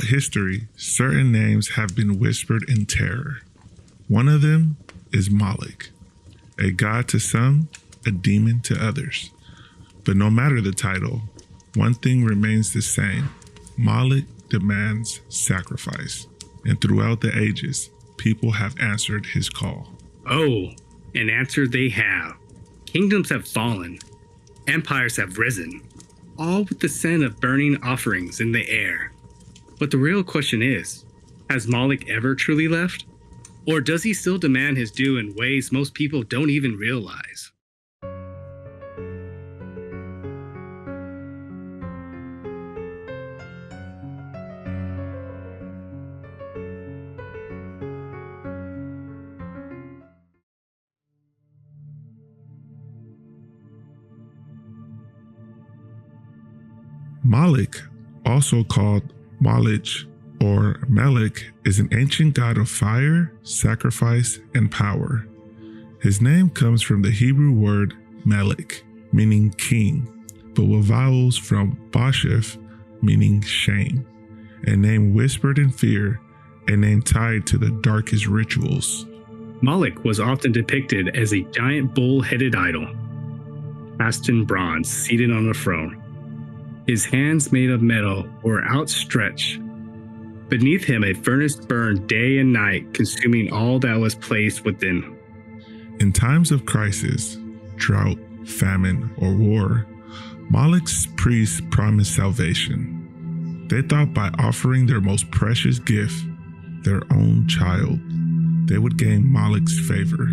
history, certain names have been whispered in terror. One of them is Molech, a god to some, a demon to others. But no matter the title, one thing remains the same. Molech demands sacrifice, and throughout the ages, people have answered his call. Oh, an answer they have. Kingdoms have fallen. Empires have risen. All with the scent of burning offerings in the air. But the real question is, has Molech ever truly left? Or does he still demand his due in ways most people don't even realize? Molech, also called Molech or Melech, is an ancient god of fire, sacrifice, and power. His name comes from the Hebrew word Melech, meaning king, but with vowels from Bosheth, meaning shame, a name whispered in fear, a name tied to the darkest rituals. Molech was often depicted as a giant bull-headed idol, cast in bronze, seated on a throne. His hands made of metal were outstretched. Beneath him a furnace burned day and night, consuming all that was placed within. In times of crisis, drought, famine, or war, Molech's priests promised salvation. They thought by offering their most precious gift, their own child, they would gain Molech's favor,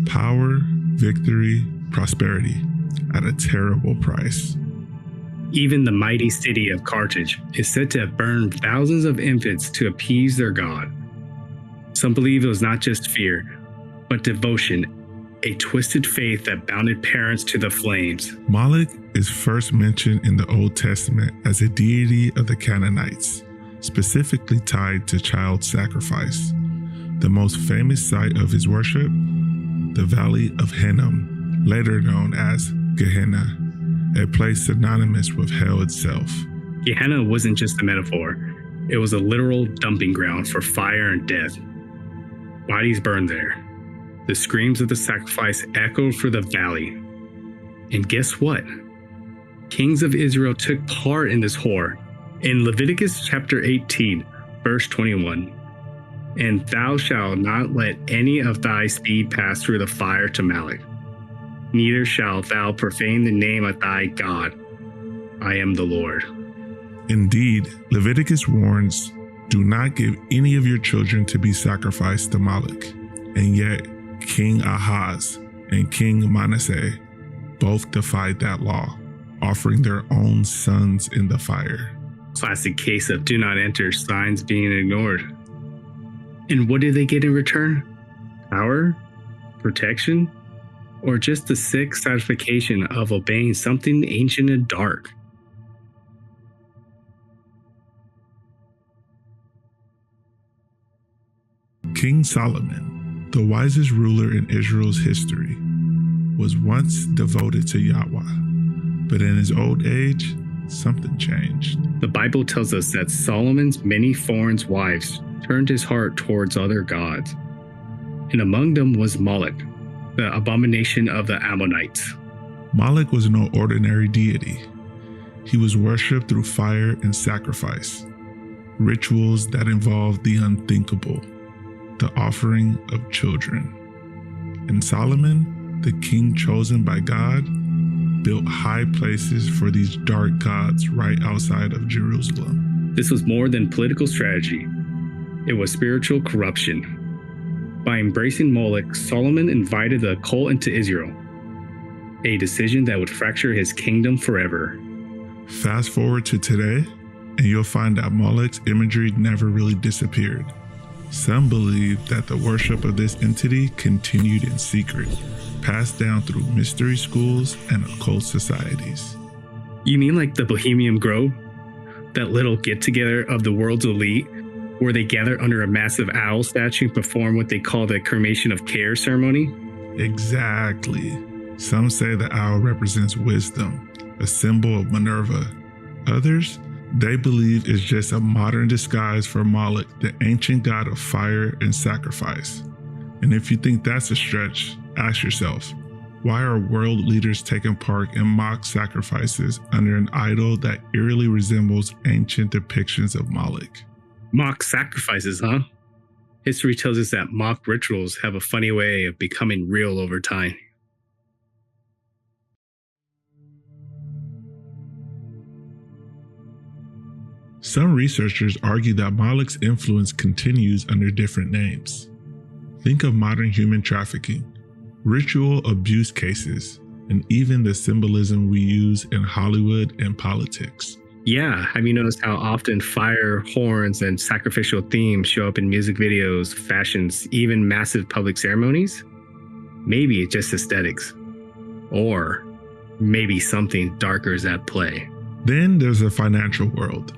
power, victory, prosperity, at a terrible price. Even the mighty city of Carthage is said to have burned thousands of infants to appease their god. Some believe it was not just fear, but devotion, a twisted faith that bounded parents to the flames. Molech is first mentioned in the Old Testament as a deity of the Canaanites, specifically tied to child sacrifice. The most famous site of his worship, the Valley of Hinnom, later known as Gehenna, a place synonymous with hell itself. Gehenna wasn't just a metaphor, it was a literal dumping ground for fire and death. Bodies burned there. The screams of the sacrifice echoed through the valley. And guess what? Kings of Israel took part in this horror. In Leviticus chapter 18, verse 21, "And thou shalt not let any of thy seed pass through the fire to Molech. Neither shalt thou profane the name of thy God. I am the Lord." Indeed, Leviticus warns, do not give any of your children to be sacrificed to Molech. And yet, King Ahaz and King Manasseh both defied that law, offering their own sons in the fire. Classic case of do not enter signs being ignored. And what did they get in return? Power? Protection? Or just the sick satisfaction of obeying something ancient and dark? King Solomon, the wisest ruler in Israel's history, was once devoted to Yahweh, but in his old age, something changed. The Bible tells us that Solomon's many foreign wives turned his heart towards other gods, and among them was Molech, the abomination of the Ammonites. Molech was no ordinary deity. He was worshipped through fire and sacrifice, rituals that involved the unthinkable, the offering of children. And Solomon, the king chosen by God, built high places for these dark gods right outside of Jerusalem. This was more than political strategy. It was spiritual corruption. By embracing Molech, Solomon invited the occult into Israel, a decision that would fracture his kingdom forever. Fast forward to today, and you'll find that Molech's imagery never really disappeared. Some believe that the worship of this entity continued in secret, passed down through mystery schools and occult societies. You mean like the Bohemian Grove? That little get-together of the world's elite, where they gather under a massive owl statue and perform what they call the cremation of care ceremony? Exactly. Some say the owl represents wisdom, a symbol of Minerva. Others, They believe it's just a modern disguise for Molech, the ancient god of fire and sacrifice. And if you think that's a stretch, ask yourself, why are world leaders taking part in mock sacrifices under an idol that eerily resembles ancient depictions of Molech? Mock sacrifices, huh? History tells us that mock rituals have a funny way of becoming real over time. Some researchers argue that Molech's influence continues under different names. Think of modern human trafficking, ritual abuse cases, and even the symbolism we use in Hollywood and politics. Yeah, have you noticed how often fire, horns, and sacrificial themes show up in music videos, fashions, even massive public ceremonies? Maybe it's just aesthetics. Or maybe something darker is at play. Then there's the financial world.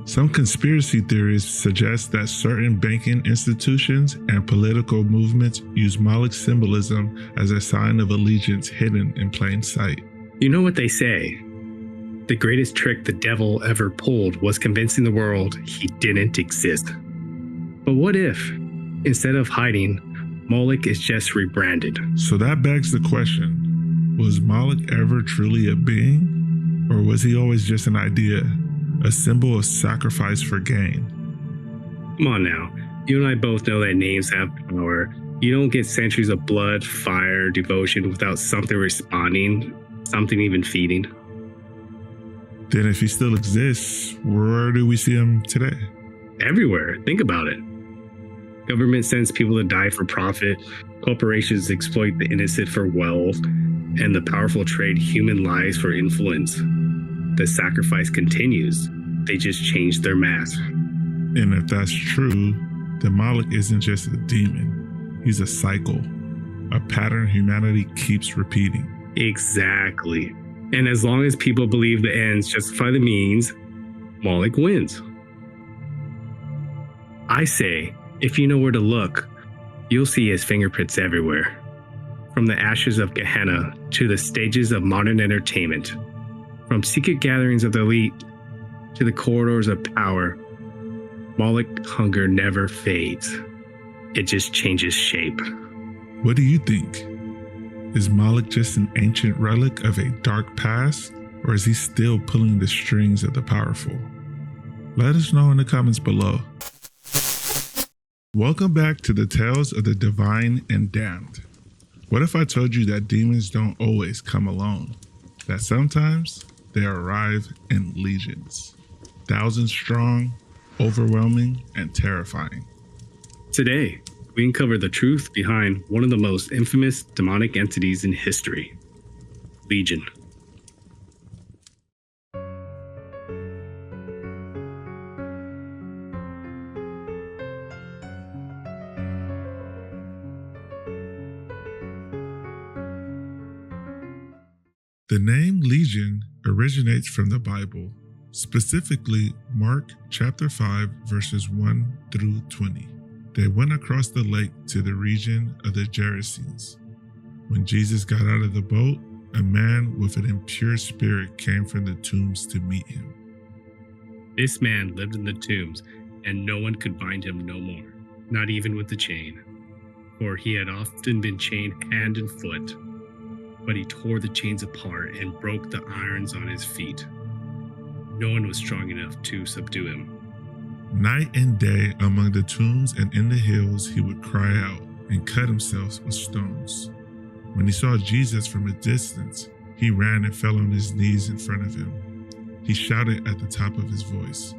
Some conspiracy theories suggest that certain banking institutions and political movements use Molech symbolism as a sign of allegiance hidden in plain sight. You know what they say? The greatest trick the devil ever pulled was convincing the world he didn't exist. But what if, instead of hiding, Molech is just rebranded? So that begs the question, was Molech ever truly a being? Or was he always just an idea, a symbol of sacrifice for gain? Come on now, you and I both know that names have power. You don't get centuries of blood, fire, devotion without something responding, something even feeding. Then if he still exists, where do we see him today? Everywhere. Think about it. Government sends people to die for profit, corporations exploit the innocent for wealth, and the powerful trade human lives for influence. The sacrifice continues. They just change their mask. And if that's true, then Molech isn't just a demon. He's a cycle, a pattern humanity keeps repeating. Exactly. And as long as people believe the ends justify the means, Molech wins. I say, if you know where to look, you'll see his fingerprints everywhere. From the ashes of Gehenna to the stages of modern entertainment. From secret gatherings of the elite to the corridors of power, Molech hunger never fades. It just changes shape. What do you think? Is Molech just an ancient relic of a dark past, or is he still pulling the strings of the powerful? Let us know in the comments below. Welcome back to the Tales of the Divine and Damned. What if I told you that demons don't always come alone? That sometimes they arrive in legions, thousands strong, overwhelming, and terrifying. Today, we uncover the truth behind one of the most infamous demonic entities in history, Legion. The name Legion originates from the Bible, specifically Mark chapter 5 verses 1 through 20. They went across the lake to the region of the Gerasenes. When Jesus got out of the boat, a man with an impure spirit came from the tombs to meet him. This man lived in the tombs, and no one could bind him no more, not even with a chain. For he had often been chained hand and foot, but he tore the chains apart and broke the irons on his feet. No one was strong enough to subdue him. Night and day among the tombs and in the hills he would cry out and cut himself with stones. When he saw Jesus from a distance, he ran and fell on his knees in front of him. He shouted at the top of his voice,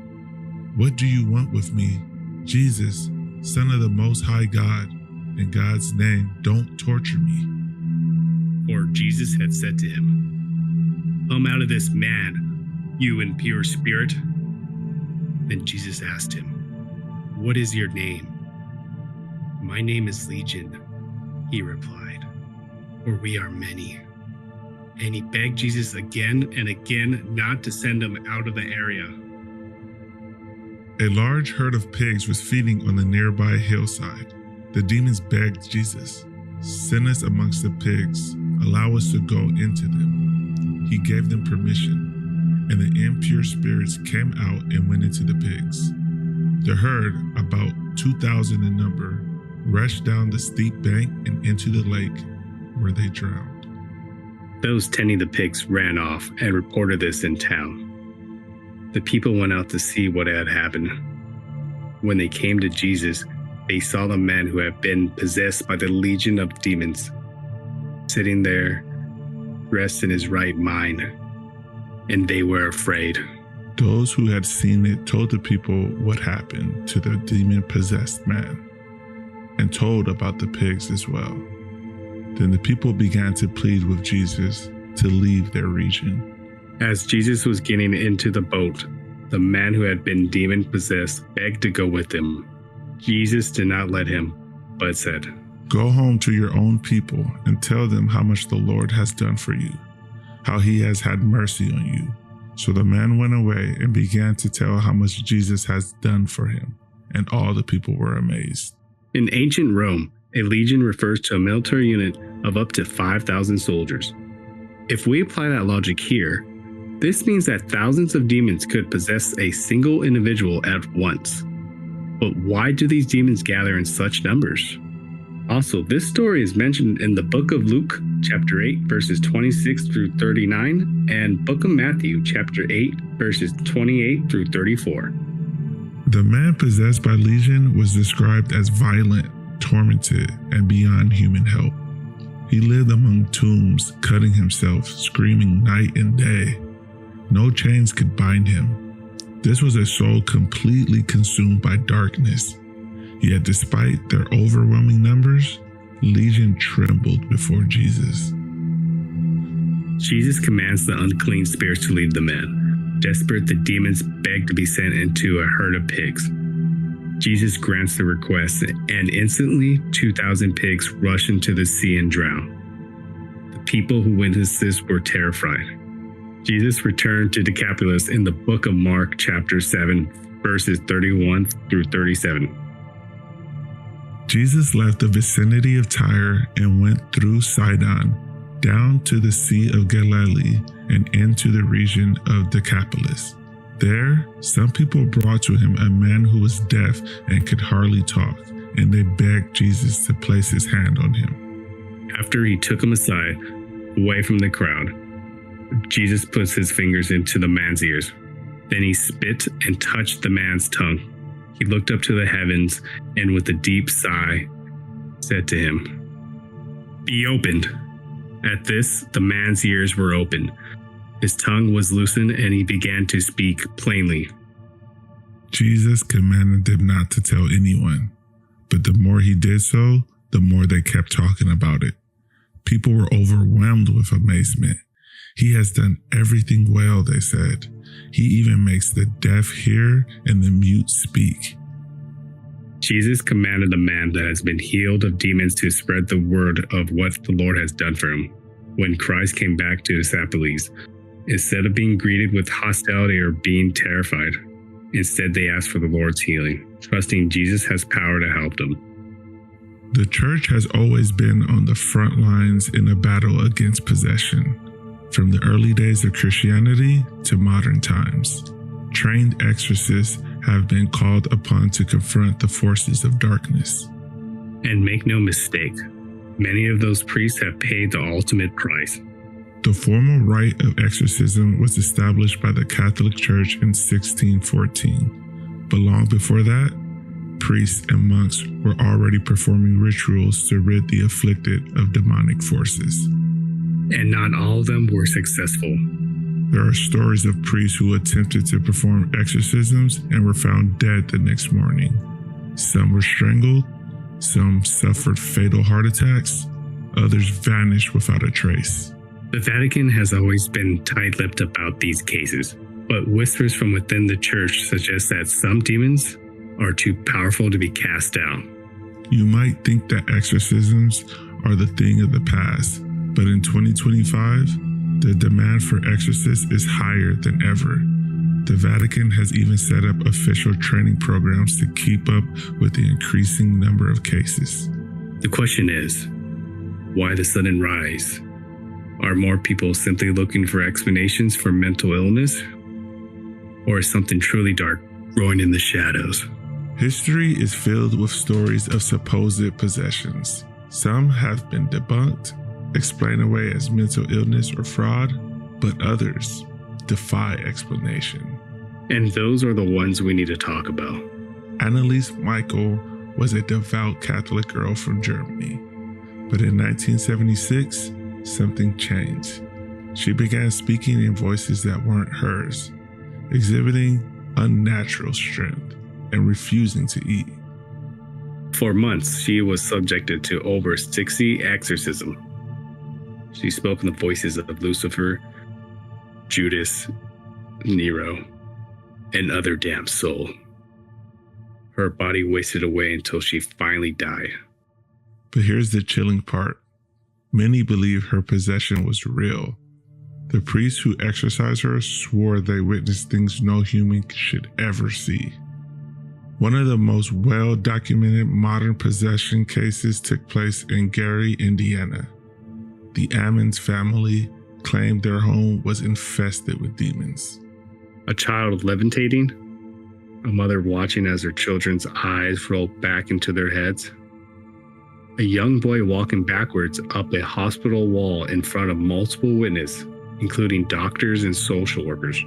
"What do you want with me, Jesus, Son of the Most High God? In God's name, don't torture me." For Jesus had said to him, "Come out of this man, you impure spirit." Then Jesus asked him, "What is your name?" "My name is Legion," he replied, "for we are many." And he begged Jesus again and again not to send him out of the area. A large herd of pigs was feeding on the nearby hillside. The demons begged Jesus, "Send us amongst the pigs, allow us to go into them." He gave them permission, and the impure spirits came out and went into the pigs. The herd, about 2,000 in number, rushed down the steep bank and into the lake, where they drowned. Those tending the pigs ran off and reported this in town. The people went out to see what had happened. When they came to Jesus, they saw the man who had been possessed by the legion of demons, sitting there, dressed in his right mind, and they were afraid. Those who had seen it told the people what happened to the demon-possessed man, and told about the pigs as well. Then the people began to plead with Jesus to leave their region. As Jesus was getting into the boat, the man who had been demon-possessed begged to go with him. Jesus did not let him, but said, "Go home to your own people and tell them how much the Lord has done for you, how he has had mercy on you." So the man went away and began to tell how much Jesus has done for him, and all the people were amazed. In ancient Rome, a legion refers to a military unit of up to 5,000 soldiers. If we apply that logic here, this means that thousands of demons could possess a single individual at once. But why do these demons gather in such numbers? Also, this story is mentioned in the book of Luke, chapter 8, verses 26 through 39, and book of Matthew, chapter 8, verses 28 through 34. The man possessed by legion was described as violent, tormented, and beyond human help. He lived among tombs, cutting himself, screaming night and day. No chains could bind him. This was a soul completely consumed by darkness. Yet despite their overwhelming numbers, legion trembled before Jesus. Jesus commands the unclean spirits to leave the man. Desperate, the demons beg to be sent into a herd of pigs. Jesus grants the request, and instantly 2,000 pigs rush into the sea and drown. The people who witnessed this were terrified. Jesus returned to Decapolis in the book of Mark, chapter 7, verses 31 through 37. Jesus left the vicinity of Tyre and went through Sidon, down to the Sea of Galilee, and into the region of Decapolis. There, some people brought to him a man who was deaf and could hardly talk, and they begged Jesus to place his hand on him. After he took him aside, away from the crowd, Jesus puts his fingers into the man's ears. Then he spit and touched the man's tongue. He looked up to the heavens and with a deep sigh said to him, "Be opened." At this, the man's ears were opened. His tongue was loosened and he began to speak plainly. Jesus commanded them not to tell anyone, but the more he did so, the more they kept talking about it. People were overwhelmed with amazement. "He has done everything well," they said. "He even makes the deaf hear and the mute speak." Jesus commanded the man that has been healed of demons to spread the word of what the Lord has done for him. When Christ came back to Decapolis, instead of being greeted with hostility or being terrified, instead they asked for the Lord's healing, trusting Jesus has power to help them. The church has always been on the front lines in a battle against possession. From the early days of Christianity to modern times, trained exorcists have been called upon to confront the forces of darkness. And make no mistake, many of those priests have paid the ultimate price. The formal rite of exorcism was established by the Catholic Church in 1614, but long before that, priests and monks were already performing rituals to rid the afflicted of demonic forces. And not all of them were successful. There are stories of priests who attempted to perform exorcisms and were found dead the next morning. Some were strangled, some suffered fatal heart attacks, others vanished without a trace. The Vatican has always been tight-lipped about these cases, but whispers from within the church suggest that some demons are too powerful to be cast out. You might think that exorcisms are the thing of the past, but in 2025, the demand for exorcists is higher than ever. The Vatican has even set up official training programs to keep up with the increasing number of cases. The question is, why the sudden rise? Are more people simply looking for explanations for mental illness, Or is something truly dark growing in the shadows? History is filled with stories of supposed possessions. Some have been debunked, explained away as mental illness or fraud, but others defy explanation. And those are the ones we need to talk about. Anneliese Michael was a devout Catholic girl from Germany, but in 1976, something changed. She began speaking in voices that weren't hers, exhibiting unnatural strength and refusing to eat. For months, she was subjected to over 60 exorcisms. She spoke in the voices of Lucifer, Judas, Nero, and other damned soul. Her body wasted away until she finally died. But here's the chilling part. Many believe her possession was real. The priests who exorcised her swore they witnessed things no human should ever see. One of the most well-documented modern possession cases took place in Gary, Indiana. The Ammons family claimed their home was infested with demons. A child levitating, a mother watching as her children's eyes rolled back into their heads, a young boy walking backwards up a hospital wall in front of multiple witnesses, including doctors and social workers.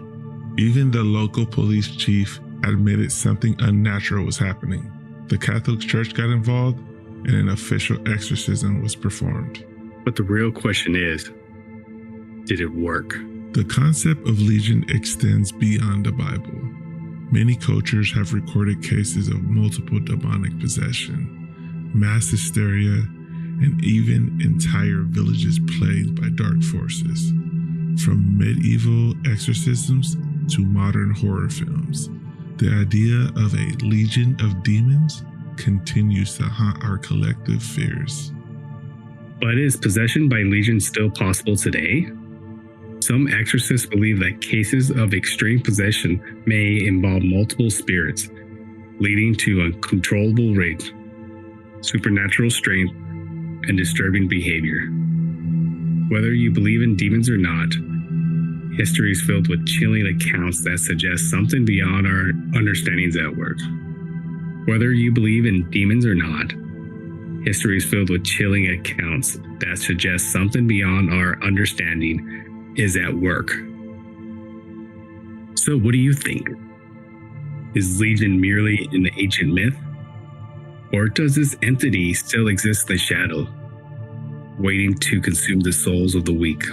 Even the local police chief admitted something unnatural was happening. The Catholic Church got involved and an official exorcism was performed. But the real question is, did it work? The concept of legion extends beyond the Bible. Many cultures have recorded cases of multiple demonic possession, mass hysteria, and even entire villages plagued by dark forces. From medieval exorcisms to modern horror films, the idea of a legion of demons continues to haunt our collective fears. But is possession by legion still possible today? Some exorcists believe that cases of extreme possession may involve multiple spirits, leading to uncontrollable rage, supernatural strength, and disturbing behavior. Whether you believe in demons or not, history is filled with chilling accounts that suggest something beyond our understandings at work. Whether you believe in demons or not, history is filled with chilling accounts that suggest something beyond our understanding is at work. So what do you think? Is Legion merely an ancient myth? Or does this entity still exist in the shadow, waiting to consume the souls of the weak?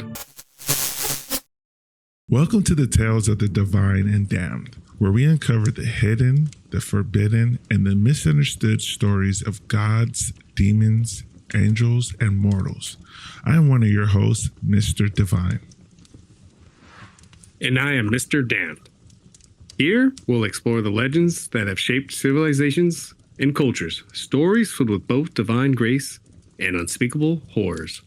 Welcome to the Tales of the Divine and Damned, where we uncover the hidden, the forbidden, and the misunderstood stories of gods, demons, angels, and mortals. I am one of your hosts, Mr. Divine. And I am Mr. Damned. Here, we'll explore the legends that have shaped civilizations and cultures, stories filled with both divine grace and unspeakable horrors.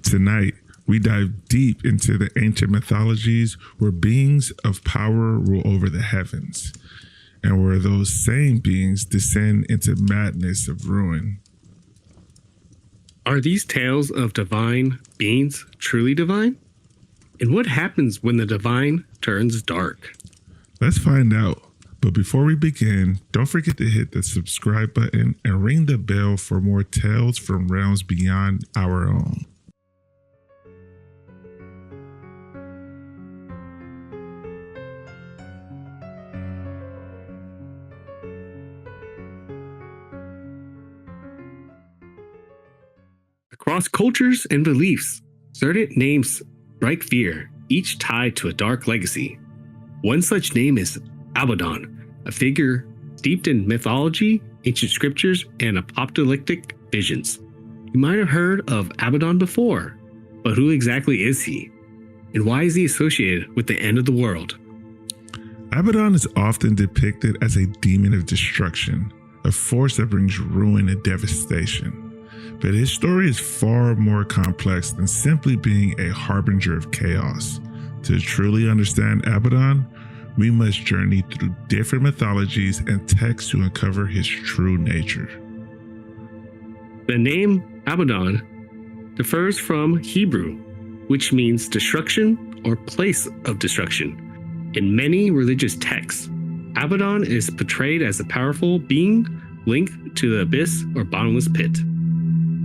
Tonight, we dive deep into the ancient mythologies where beings of power rule over the heavens, and where those same beings descend into madness of ruin. Are these tales of divine beings truly divine? And what happens when the divine turns dark? Let's find out. But before we begin, don't forget to hit the subscribe button and ring the bell for more tales from realms beyond our own. Across cultures and beliefs, certain names strike fear, each tied to a dark legacy. One such name is Abadon, a figure steeped in mythology, ancient scriptures, and apocalyptic visions. You might have heard of Abadon before, but who exactly is he? And why is he associated with the end of the world? Abadon is often depicted as a demon of destruction, a force that brings ruin and devastation. But his story is far more complex than simply being a harbinger of chaos. To truly understand Abadon, we must journey through different mythologies and texts to uncover his true nature. The name Abadon differs from Hebrew, which means destruction or place of destruction. In many religious texts, Abadon is portrayed as a powerful being linked to the abyss or bottomless pit,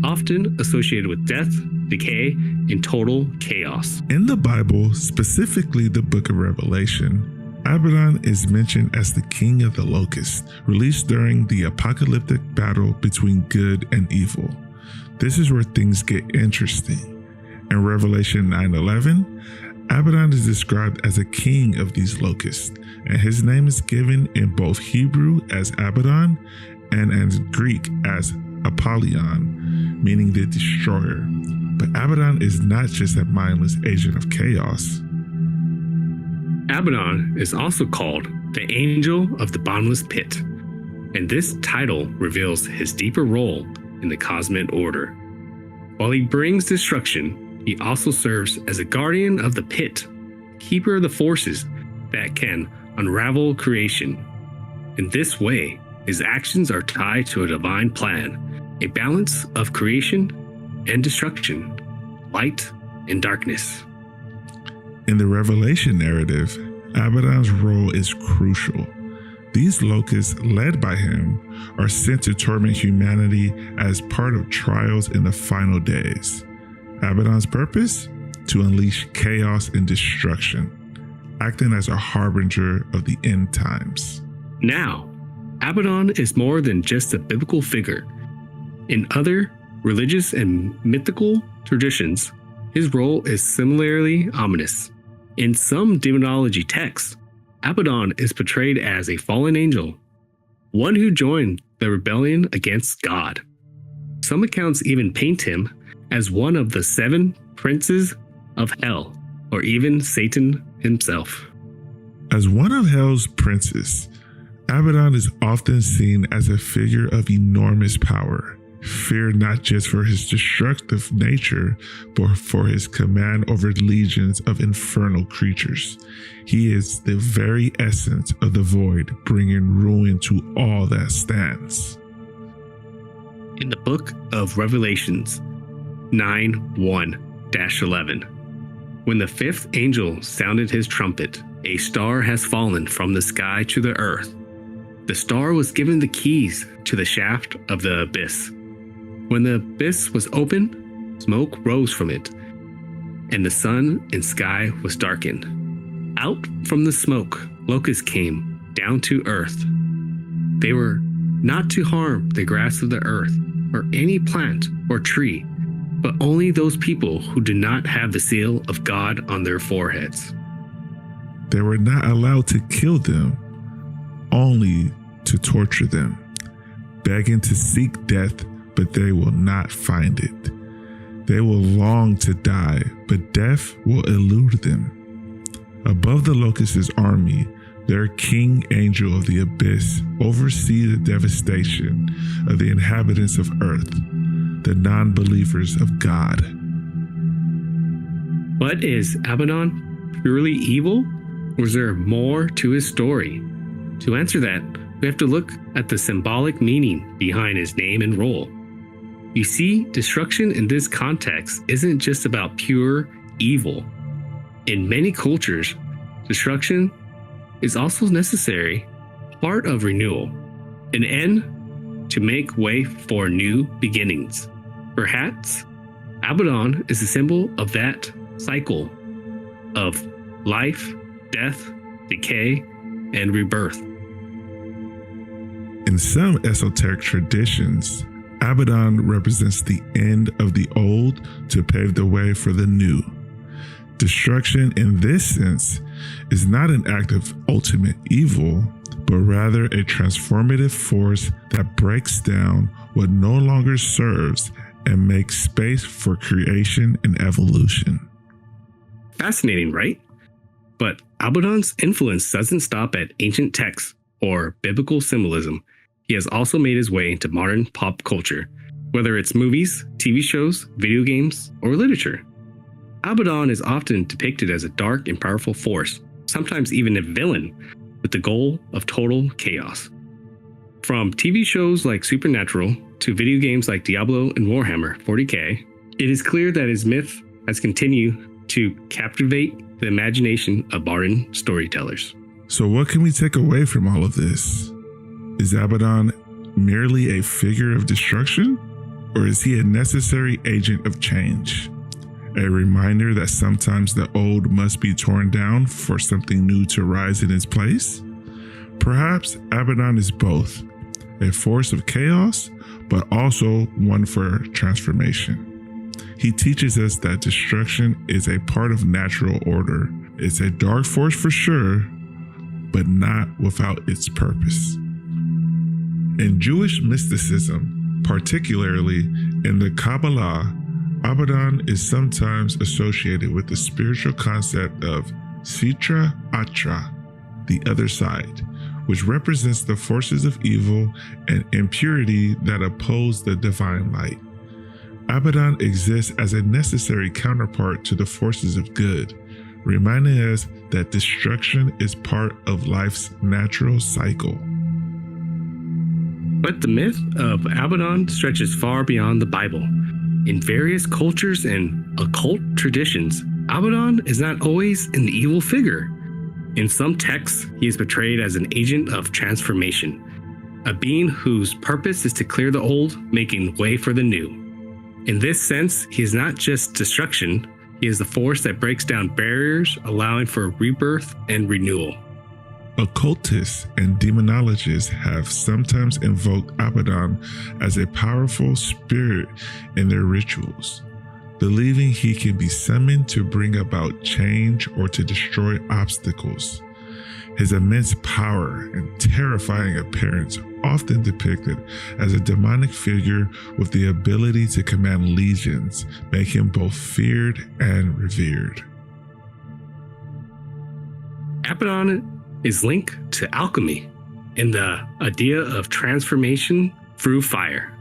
often associated with death, decay, and total chaos. In the Bible, specifically the book of Revelation, Abadon is mentioned as the king of the locusts, released during the apocalyptic battle between good and evil. This is where things get interesting. In Revelation 9:11, Abadon is described as a king of these locusts, and his name is given in both Hebrew as Abadon and in Greek as Apollyon, meaning the destroyer. But Abadon is not just a mindless agent of chaos. Abadon is also called the Angel of the Bottomless Pit, and this title reveals his deeper role in the cosmic order. While he brings destruction, he also serves as a guardian of the pit, keeper of the forces that can unravel creation. In this way, his actions are tied to a divine plan, a balance of creation and destruction, light and darkness. In the Revelation narrative, Abadon's role is crucial. These locusts, led by him, are sent to torment humanity as part of trials in the final days. Abadon's purpose? To unleash chaos and destruction, acting as a harbinger of the end times. Now, Abadon is more than just a biblical figure. In other religious and mythical traditions, his role is similarly ominous. In some demonology texts, Abadon is portrayed as a fallen angel, one who joined the rebellion against God. Some accounts even paint him as one of the 7 princes of hell, or even Satan himself. As one of hell's princes, Abadon is often seen as a figure of enormous power, feared not just for his destructive nature, but for his command over legions of infernal creatures. He is the very essence of the void, bringing ruin to all that stands. In the book of Revelations 9:1-11, when the 5th angel sounded his trumpet, a star has fallen from the sky to the earth. The star was given the keys to the shaft of the abyss. When the abyss was open, smoke rose from it, and the sun and sky was darkened. Out from the smoke, locusts came down to earth. They were not to harm the grass of the earth, or any plant or tree, but only those people who do not have the seal of God on their foreheads. They were not allowed to kill them, only to torture them, begging to seek death, but they will not find it. They will long to die, but death will elude them. Above the locusts' army, their king angel of the abyss oversees the devastation of the inhabitants of earth, the non-believers of God. But is Abadon purely evil, or is there more to his story? To answer that, we have to look at the symbolic meaning behind his name and role. You see, destruction in this context isn't just about pure evil. In many cultures, destruction is also necessary, part of renewal, an end to make way for new beginnings. Perhaps Abadon is a symbol of that cycle of life, death, decay, and rebirth. In some esoteric traditions, Abadon represents the end of the old to pave the way for the new. Destruction in this sense is not an act of ultimate evil, but rather a transformative force that breaks down what no longer serves and makes space for creation and evolution. Fascinating, right? But Abadon's influence doesn't stop at ancient texts or biblical symbolism. He has also made his way into modern pop culture, whether it's movies, TV shows, video games, or literature. Abadon is often depicted as a dark and powerful force, sometimes even a villain, with the goal of total chaos. From TV shows like Supernatural to video games like Diablo and Warhammer 40K, it is clear that his myth has continued to captivate the imagination of modern storytellers. So what can we take away from all of this? Is Abadon merely a figure of destruction? Or is he a necessary agent of change? A reminder that sometimes the old must be torn down for something new to rise in its place? Perhaps Abadon is both, a force of chaos, but also one for transformation. He teaches us that destruction is a part of natural order. It's a dark force for sure, but not without its purpose. In Jewish mysticism, particularly in the Kabbalah, Abadon is sometimes associated with the spiritual concept of Sitra Atra, the other side, which represents the forces of evil and impurity that oppose the divine light. Abadon exists as a necessary counterpart to the forces of good, reminding us that destruction is part of life's natural cycle. But the myth of Abadon stretches far beyond the Bible. In various cultures and occult traditions, Abadon is not always an evil figure. In some texts, he is portrayed as an agent of transformation, a being whose purpose is to clear the old, making way for the new. In this sense, he is not just destruction, he is the force that breaks down barriers, allowing for rebirth and renewal. Occultists and demonologists have sometimes invoked Abadon as a powerful spirit in their rituals, believing he can be summoned to bring about change or to destroy obstacles. His immense power and terrifying appearance often depicted as a demonic figure with the ability to command legions, make him both feared and revered. Abadon is linked to alchemy and the idea of transformation through fire.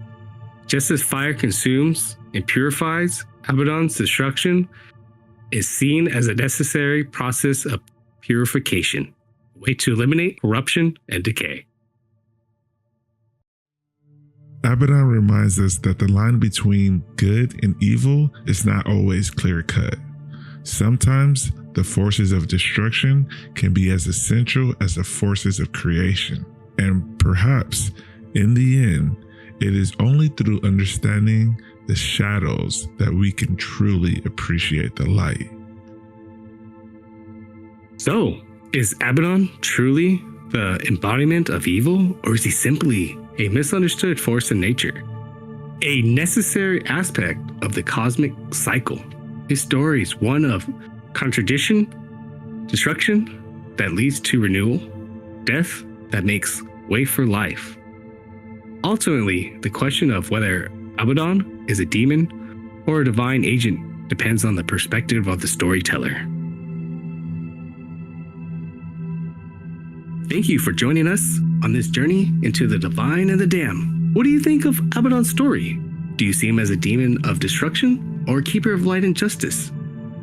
Just as fire consumes and purifies, Abadon's destruction is seen as a necessary process of purification, a way to eliminate corruption and decay. Abadon reminds us that the line between good and evil is not always clear-cut. Sometimes the forces of destruction can be as essential as the forces of creation. And perhaps, in the end, it is only through understanding the shadows that we can truly appreciate the light. So, is Abadon truly the embodiment of evil, or is he simply a misunderstood force in nature? A necessary aspect of the cosmic cycle. His story is one of contradiction, destruction that leads to renewal, death that makes way for life. Ultimately, the question of whether Abadon is a demon or a divine agent depends on the perspective of the storyteller. Thank you for joining us on this journey into the divine and the damned. What do you think of Abadon's story? Do you see him as a demon of destruction or a keeper of light and justice?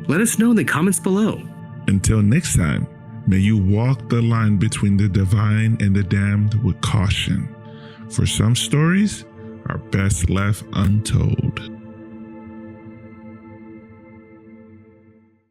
Let us know in the comments below. Until next time, may you walk the line between the divine and the damned with caution. For some stories are best left untold.